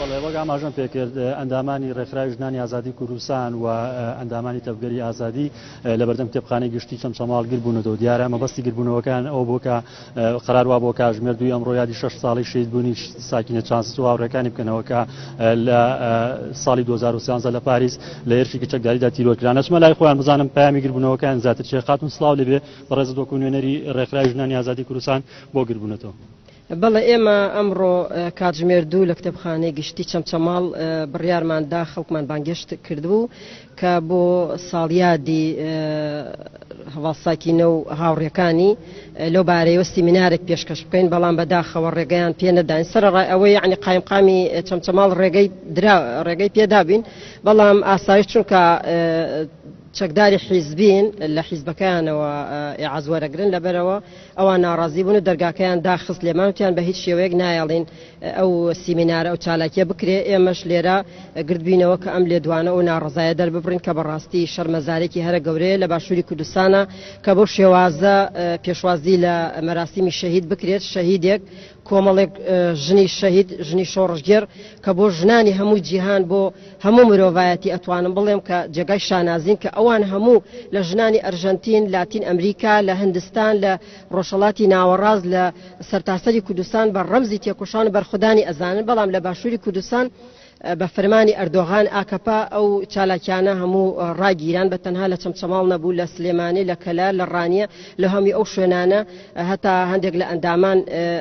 بەڵێ وەک ئاماژەم پێکرد ئەندامانی ڕێکخراوی ژنانی ئازادی کوردستان و ئەندامانی تەبگەری ئازادی لە بەردەم کتێبخانەی گشتی چەمچەماڵ گربوونەوە دیارە مەبەستی گربوونەوەکان ئەو بۆ کە قەراروا بۆ کاتژمێر 2 ئەمڕۆ یادی 6 ساڵی شەهید بوونی ساکینە چانسز و هاوڕێکانی بکەنەوە کە لە ساڵی 2013 لە پاریس لە هێرشی کچەکداریدا تیرۆرکران. ئەچمە لای خۆیان بزانم پامی گربوونەوەکان زیاتر چێ خاتون سڵاو لێبێ بەڕێز دۆکۆ نوێنەری ڕێکخراوی ژنانی ئازادی کوردستان بۆ گربوونەتەوە. بەڵێ ئێمە ئەمڕۆ کاتژمێر 2 لە کتێبخانەی گشتی چەمچەماڵ بڕیارماندا خەڵکمان بانگێشت کردبوو کە بۆ ساڵیادی هەواڵساکینە و هاوڕێکانی لەو بارەیەوە سیمینارێک پێشکەش بکەین بەڵام بەداخەوە ڕێگەیان پێ نەداین سەرڕای ئەوەی یعنی قایمقامی چەمچەماڵ ڕێگەی پێدابین بەڵام ئاسایش چونکە چەکداری حیزبین لە حیزبەکانەوە ئیعاز وەرەگرن لەبەرەوە ئەوان ناڕازی بوون و دەرگاکەیان داخست لێمانوتیان بە هیچ شێوەیەک نایڵین ئەو سیمینارە ئەو چالاکیە بکرێ ئێمەش لێرە گردبینەوە کە ئەم لێدوانە و ناڕزایە دەرببڕین کە بەڕاستی شەرمەزارێکی هەرە گەورەیە لە باشووری کوردستانە کە بۆ شێوازە پێشوازی لە مەراسیمی شەهید بکرێت شەهیدێک کۆمەڵێک ژنی شەهید ژنی شۆڕژگێر کە بۆ ژنانی هەموو جیهان بۆ هەموو مرۆڤایەتی ئەتوانم بڵێم کە جێگای شانازین کە ئەوان هەموو لە ژنانی ئەرژەنتین لاتین ئەمریکا لە هندستان لە ڕۆژهەڵاتی ناوەڕاست لە سەرتاسەری کوردستان بە ڕەمزی تێکۆشان بەرخودانی ئەزانن بەڵام لە باشووری کوردستان بە فەرمانی ئەردۆغان ئاکەپا ئەو چالاکیانە هەموو ڕاگیران بە تەنها لە چەمچەماڵ نەبوو لە سلێمانی لە کەلار لە ڕانیە لە هەمی ئەو شوێنانە هەتا هەندێک لە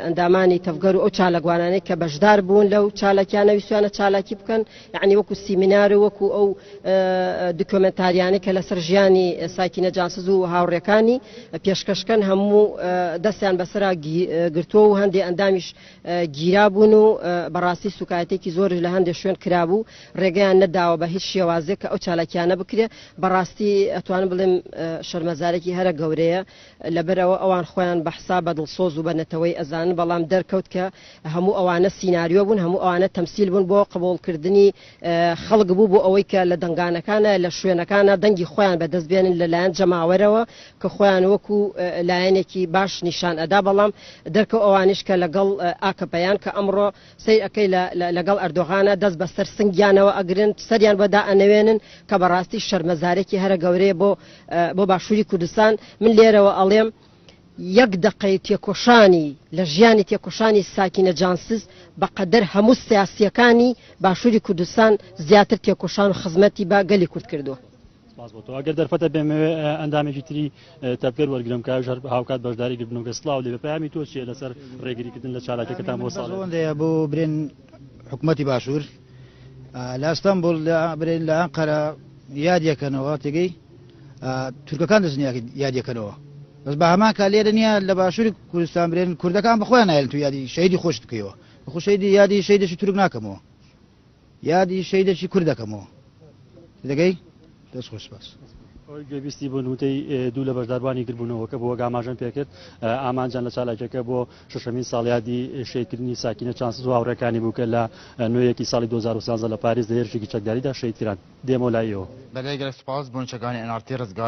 ئەندامانی تەفگەر و ئەو چالاگوانانەی کە بەشدار بوون لەو چالاکیانە ویسوانە چالاکی بکەن یعنی وەکو سیمینار و وەکو ئەو دکۆمنتاریانەی کە لەسەر ژیانی ساکینە جانسز و هاوڕێکانی پێشکەشکەن هەموو دەستیان بەسرا گرتووە و هەندێک ئەندامیش گیرا بوون و بەڕاستی سوکایەتێکی زۆر لە هەندێک شوێن کرابوو ڕێگەیان نەداوە بە هیچ شێوازێک کە ئەو چالاکیانە بکرێ بەڕاستی ئەتوانم بڵێم شەرمەزارێکی هەرە گەورەیە لەبەرەوە ئەوان خۆیان بەحسا بە دڵسۆز و بە نەتەوەی ئەزانن بەڵام دەرکەوت کە هەموو ئەوانە سیناریۆ بوون هەموو ئەوانە تەمسیل بوون بۆ قبولکردنی خەڵک بوو بۆ ئەوەی کە لە دەنگانەکانە لە شوێنەکانە دەنگی خۆیان بەدەستبێنن لەلایەن جەماوەرەوە کە خۆیان وەکو لایەنێکی باش نیشان ئەدا بەڵام دەرکەوت ئەوانش کە لەگەڵ ئاکەپەیان کە ئەمڕۆ سەیر ئەەکەی لەگەڵ ئەردۆغانە دەست بەسەر سنگیانەوە ئەگرن سەریان بەدا ئەنەوێنن کە بەڕاستی شەرمەزارێکی هەرە گەورەیە بۆ باشووری کوردستان من لێرەوە ئەڵێم یەک دقەی تێکۆشانی لە ژیانی تێکۆشانی ساکینە جانسز بەقەدەر هەموو سیاسیەکانی باشووری کوردستان زیاتر تێکۆشان و خزمەتی بە گەلی کورد کردووە. ئەگەر دەرفەتە بێمەوێ ئەندامێکی تری تەبگەر وەرگرم کە هەر هاوکات بەشداری گربنەوە سڵاو لێ پەیامی تۆ چیە لەسەر ڕێگریکردن لە چالاکیەکەتان بۆ ساڵەوەندەیە بۆ برێن حکوومەتی باشوور لە ئەستەمبول برێن لە ئەنقەرە یادیەکەنەوە تێگەی تورکەکان دەستن یادیەکەنەوە بەس بە هەمان کا لێرە نییە لە باشووری کوردستان برێن کوردەکان بەخۆیان نایەن تو یادی شەیدی خۆشت بکەیەوە بەخۆ شەیدی یادی شەیدێکی تورک ناکەمەوە یادی شەیدێکی کوورد دەکەمەوە دەگەی دەست خۆش سپاس. گوێبیستی بۆ نوتەی دوو لە بەشداربوانی گربوونەوە کە بۆ ئاماژەم پێکرد ئامانجان لە چالاکیەکە بۆ شەشەمین ساڵیادی شەیدکردنی ساکینە چانسز و هاوڕێکانی بوو کە لە نوێیەکی ساڵی 2013 لە پاریس لە هێرشێکی چەکداریدا شەیدکران دێمە لایەوە. بەلای گەلە سپاس بۆ چەکانی NRT ڕزگار